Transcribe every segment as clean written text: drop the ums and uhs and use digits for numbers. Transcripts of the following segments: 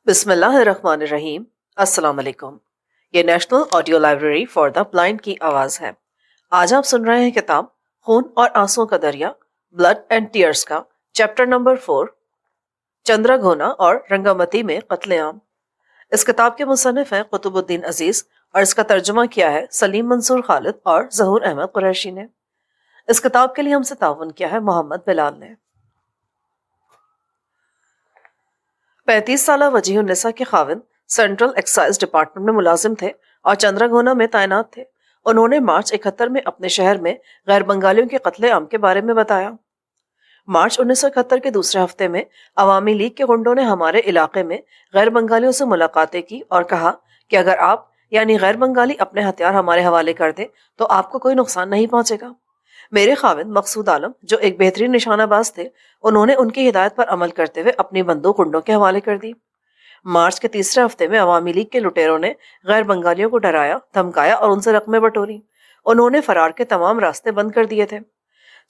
बिस्मिल्लाहिर्रहमानिर्रहीम। अस्सलाम वालेकुम। ये national audio library for the blind की आवाज़ है। आज आप सुन रहे हैं किताब खून और आंसुओं का दरिया, ब्लड एंड टीयर्स का चैप्टर नंबर 4, चंद्रघोना और रंगामती में कत्लेआम। इस किताब के मुसन्निफ हैं कुतुबुद्दीन अजीज और इसका तर्जुमा किया है सलीम मंसूर खालिद और जहूर अहमद कुरैशी ने। इस किताब के लिए हमसे ताउन किया है मोहम्मद बिलाल ने। 35 साला वजीहुन्निसा के खाविंद सेंट्रल एक्साइज डिपार्टमेंट में मुलाजिम थे और चंद्रघोना में तैनात थे। उन्होंने मार्च 71 में अपने शहर में गैर बंगालियों के कत्लेआम के बारे में बताया। मार्च 1971 के दूसरे हफ्ते में अवामी लीग के गुंडों ने हमारे इलाके में गैर बंगालियों से मुलाकातें की और कहा कि अगर आप यानी गैर बंगाली अपने हथियार हमारे हवाले कर दे तो आपको कोई नुकसान नहीं पहुंचेगा। मेरे खाविंद मकसूद आलम जो एक बेहतरीन निशानाबाज थे, उन्होंने उनकी हिदायत पर अमल करते हुए अपनी बंदूक गुंडों के हवाले कर दी। मार्च के तीसरे हफ्ते में अवामी लीग के लुटेरों ने गैर बंगालियों को डराया, धमकाया और उनसे रकमें बटोरी। उन्होंने फरार के तमाम रास्ते बंद कर दिए थे।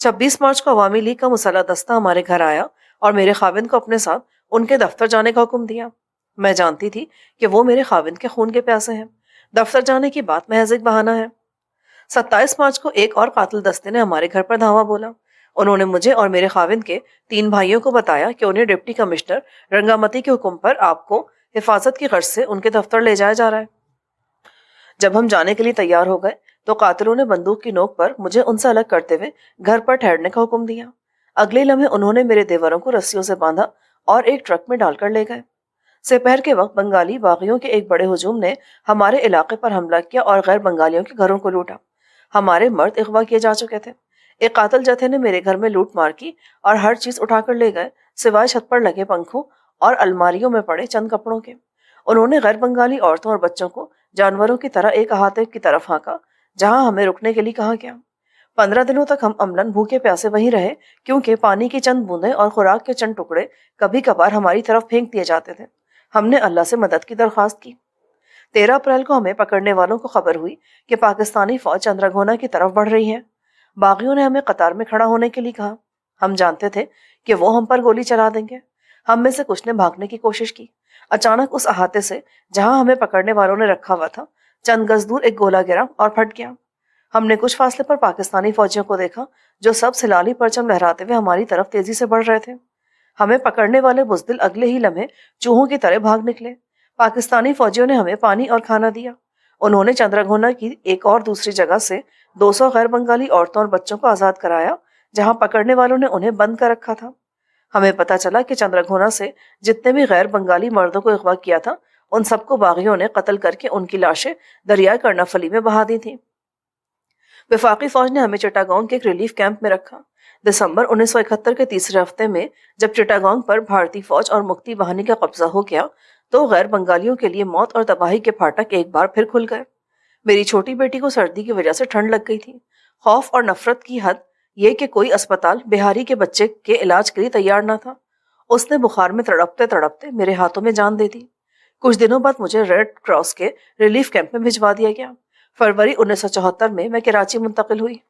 26 मार्च को अवामी लीग का मुसल्लह दस्ता हमारे घर आया और मेरे खाविंद को अपने साथ उनके दफ्तर जाने का हुक्म दिया। मैं जानती थी कि वो मेरे खाविंद के खून के प्यासे हैं। दफ्तर जाने की बात महज एक बहाना है। 27 मार्च को एक और कातिल दस्ते ने हमारे घर पर धावा बोला। उन्होंने मुझे और मेरे खाविंद के 3 भाइयों को बताया कि उन्हें डिप्टी कमिश्नर रंगामती के हुक्म पर आपको हिफाजत की गर्ज से उनके दफ्तर ले जाया जा रहा है। जब हम जाने के लिए तैयार हो गए तो कातिलों ने बंदूक की नोक पर मुझे उनसे अलग करते हुए घर पर ठहरने का हुक्म दिया। अगले लम्हे उन्होंने मेरे देवरों को रस्सियों से बांधा और एक ट्रक में डालकर ले गए। दोपहर के वक्त बंगाली बागियों के एक बड़े हुजूम ने हमारे इलाके पर हमला किया और गैर बंगालियों के घरों को लूटा। हमारे मर्द अगवा किए जा चुके थे। एक कातिल जत्थे ने मेरे घर में लूट मार की और हर चीज उठाकर ले गए सिवाय छत पर लगे पंखों और अलमारियों में पड़े चंद कपड़ों के। उन्होंने गैर बंगाली औरतों और बच्चों को जानवरों की तरह एक अहाते की तरफ हाँका जहां हमें रुकने के लिए कहा गया। 15 दिनों तक हम अमलन भूखे प्यासे वहीं रहे क्योंकि पानी की चंद बूंदें और खुराक के चंद टुकड़े कभी कभार हमारी तरफ फेंक दिए जाते थे। हमने अल्लाह से मदद की दरख्वास्त की। 13 अप्रैल को हमें पकड़ने वालों को खबर हुई कि पाकिस्तानी फौज चंद्रघोना की तरफ बढ़ रही है। बागियों ने हमें कतार में खड़ा होने के लिए कहा। हम जानते थे कि वो हम पर गोली चला देंगे। हम में से कुछ ने भागने की कोशिश की। अचानक उस अहाते से जहां हमें पकड़ने वालों ने रखा हुआ था चंद गज दूर एक गोला गिरा और फट गया। हमने कुछ फासले पर पाकिस्तानी फौजियों को देखा जो सब सिलाली परचम लहराते हुए हमारी तरफ तेजी से बढ़ रहे थे। हमें पकड़ने वाले बुज़दिल अगले ही लम्हे चूहों की तरह भाग निकले। पाकिस्तानी फौजियों ने हमें पानी और खाना दिया। उन्होंने चंद्रघोना की एक और दूसरी जगह से 200 गैर बंगाली औरतों और बच्चों को आज़ाद कराया जहां पकड़ने वालों ने उन्हें बंद कर रखा था। हमें पता चला कि चंद्रघोना से जितने भी गैर बंगाली मर्दों को अगवा किया था उन सबको बागियों ने कत्ल करके उनकी लाशें दरियाई कर्णाफली में बहा दी थी। वफाकी फौज ने हमें चिटागोंग के एक रिलीफ कैंप में रखा। दिसंबर 1971 के तीसरे हफ्ते में जब चिटागोंग पर भारतीय फौज और मुक्ति वाहिनी का कब्जा हो गया तो गैर बंगालियों के लिए मौत और तबाही के फाटक एक बार फिर खुल गए। मेरी छोटी बेटी को सर्दी की वजह से ठंड लग गई थी। खौफ और नफरत की हद ये कि कोई अस्पताल बिहारी के बच्चे के इलाज के लिए तैयार न था। उसने बुखार में तड़पते तड़पते मेरे हाथों में जान दे दी। कुछ दिनों बाद मुझे रेड क्रॉस के रिलीफ कैंप में भिजवा दिया गया। फरवरी 1974 में मैं कराची मुंतकिल हुई।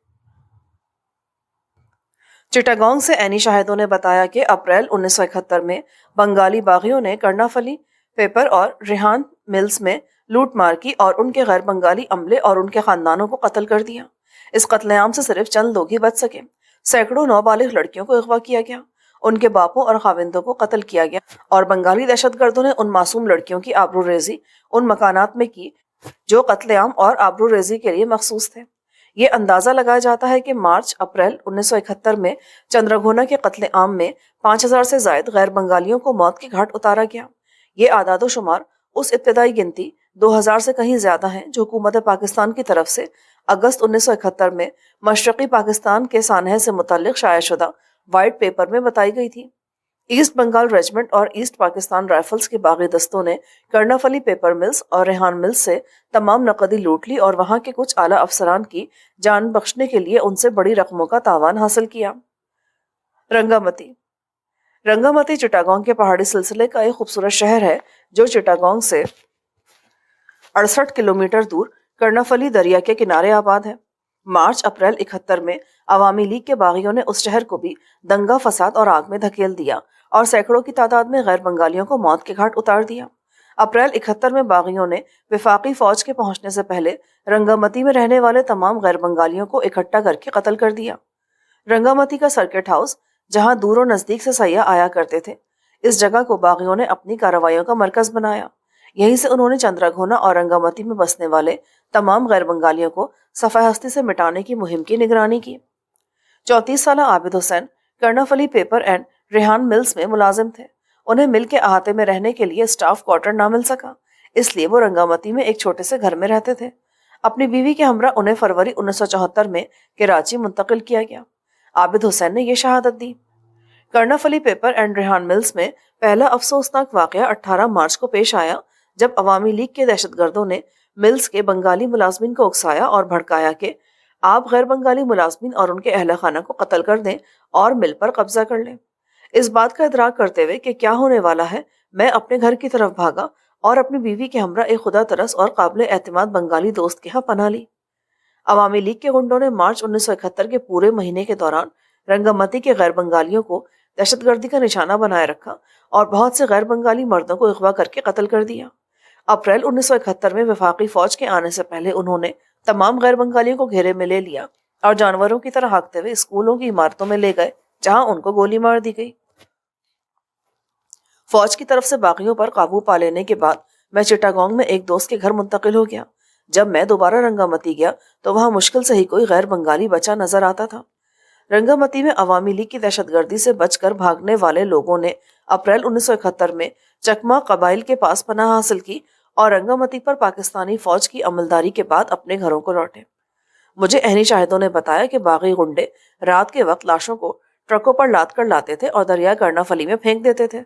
चिटागोंग से एनी शाहिदों ने बताया कि अप्रैल 1971 में बंगाली बागियों ने कर्णाफली, पेपर और रेहान मिल्स में लूट मार की और उनके गैर बंगाली अमले और उनके खानदानों को कत्ल कर दिया। इस कत्लेआम से सिर्फ चंद लोग ही बच सके। सैकड़ों नाबालिग लड़कियों को अगवा किया गया, उनके बापों और खाविंदों को कत्ल किया गया और बंगाली दहशतगर्दों ने उन मासूम लड़कियों की आबरूरेजी उन मकानात में की जो कत्लेआम और आबरूरेजी के लिए मखसूस थे। ये अंदाजा लगाया जाता है कि मार्च अप्रैल 1971 में चंद्रघोना के कत्लेआम में 5000 से ज्यादा गैर बंगालियों को मौत की घाट उतारा गया। ये आदादो शुमार उस इब्तदाई गिनती 2000 से कहीं ज्यादा हैं जो हुकूमत पाकिस्तान की तरफ से अगस्त 1971 में मशरकी पाकिस्तान के सानहे से मुतल्लिक शायाशुदा वाइट पेपर में बताई गई थी। ईस्ट बंगाल रेजिमेंट और ईस्ट पाकिस्तान राइफल्स के बागी दस्तों ने कर्णाफली पेपर मिल्स और रेहान मिल्स से तमाम नकदी लूट ली और वहां के कुछ आला अफसरान की जान बख्शने के लिए उनसे बड़ी रकमों का तावान हासिल किया। रंगामती रंगामती चिटागोंग के पहाड़ी सिलसिले का एक खूबसूरत शहर है जो चिटागोंग से 68 किलोमीटर दूर कर्णाफली दरिया के किनारे आबाद है। मार्च अप्रैल 71 में अवामी लीग के बागियों ने उस शहर को भी दंगा फसाद और आग में धकेल दिया और सैकड़ों की तादाद में गैर बंगालियों को मौत के घाट उतार दिया। اپریل 71 میں باغیوں نے وفاقی فوج کے پہنچنے سے پہلے رنگامتی میں رہنے والے تمام غیر بنگالیوں کو اکٹھا کر کے قتل کر دیا۔ رنگامتی کا سرکٹ ہاؤس، جہاں دور و نزدیک سے سیاح آیا کرتے تھے، اس جگہ کو باغیوں نے اپنی کارروائیوں کا مرکز بنایا۔ یہیں سے انہوں نے چندرا گھونا اور رنگامتی میں بسنے والے تمام غیر بنگالیوں کو صفحہ ہستی سے مٹانے کی مہم کی نگرانی کی۔ 34 سالہ عابد حسین کرنافلی پیپر اینڈ ریحان ملز میں ملازم تھے۔ انہیں مل کے احاطے میں رہنے کے لیے اسٹاف کوارٹر نہ مل سکا، اس لیے وہ رنگامتی میں ایک چھوٹے سے گھر میں رہتے تھے۔ اپنی بیوی کے ہمراہ انہیں فروری 1974 میں کراچی منتقل کیا گیا۔ عابد حسین نے یہ شہادت دی۔ کرنافلی پیپر اینڈ ریحان ملز میں پہلا افسوسناک واقعہ 18 مارچ کو پیش آیا، جب عوامی لیگ کے دہشت گردوں نے ملز کے بنگالی ملازمین کو اکسایا اور بھڑکایا کہ آپ غیر بنگالی ملازمین اور ان کے اہل خانہ کو قتل کر دیں اور مل پر قبضہ کر لیں۔ اس بات کا ادراک کرتے ہوئے کہ کیا ہونے والا ہے، میں اپنے گھر کی طرف بھاگا اور اپنی بیوی کے ہمراہ ایک خدا ترس اور قابل اعتماد بنگالی دوست کے ہاں پناہ لی۔ عوامی لیگ کے گنڈوں نے مارچ 1971 کے پورے مہینے کے دوران رنگامتی کے غیر بنگالیوں کو دہشت گردی کا نشانہ بنائے رکھا اور بہت سے غیر بنگالی مردوں کو اغوا کر کے قتل کر دیا۔ اپریل 1971 میں وفاقی فوج کے آنے سے پہلے انہوں نے تمام غیر بنگالیوں کو گھیرے میں لے لیا اور جانوروں کی طرح ہانکتے ہوئے اسکولوں کی عمارتوں میں لے گئے، جہاں ان کو گولی مار دی گئی۔ فوج کی طرف سے باغیوں پر قابو پا لینے کے بعد میں چٹاگانگ میں ایک دوست کے گھر منتقل ہو گیا۔ جب میں دوبارہ رنگامتی گیا تو وہاں مشکل سے ہی کوئی غیر بنگالی بچہ نظر آتا تھا۔ رنگامتی میں عوامی لیگ کی دہشت گردی سے بچ کر بھاگنے والے لوگوں نے اپریل 1971 میں چکما قبائل کے پاس پناہ حاصل کی اور رنگامتی پر پاکستانی فوج کی عملداری کے بعد اپنے گھروں کو لوٹے۔ مجھے عینی شاہدوں نے بتایا کہ باغی گنڈے رات کے وقت لاشوں کو ٹرکوں پر لاد کر لاتے تھے اور دریا کرنافلی میں پھینک دیتے تھے۔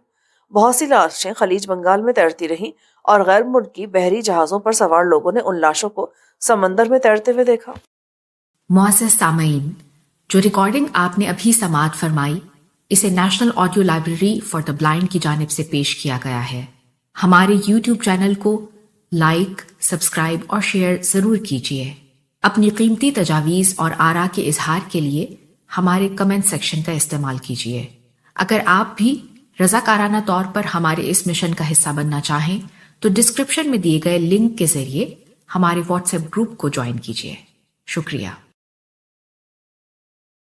بہت سی لاشیں خلیج بنگال میں تیرتی رہیں اور غیر ملکی بحری جہازوں پر سوار لوگوں نے ان لاشوں کو سمندر میں تیرتے ہوئے دیکھا۔ معزز سامعین، جو ریکارڈنگ آپ نے ابھی سماعت فرمائی، اسے national audio library for the blind کی جانب سے پیش کیا گیا ہے۔ ہمارے یوٹیوب چینل کو لائک، سبسکرائب اور شیئر ضرور کیجیے۔ اپنی قیمتی تجاویز اور آراء کے اظہار کے لیے ہمارے کمنٹ سیکشن کا استعمال کیجیے۔ اگر آپ بھی رضاکارانہ طور پر ہمارے اس مشن کا حصہ بننا چاہیں تو ڈسکرپشن میں دیے گئے لنک کے ذریعے ہمارے واٹس ایپ گروپ کو جوائن کیجیے۔ شکریہ۔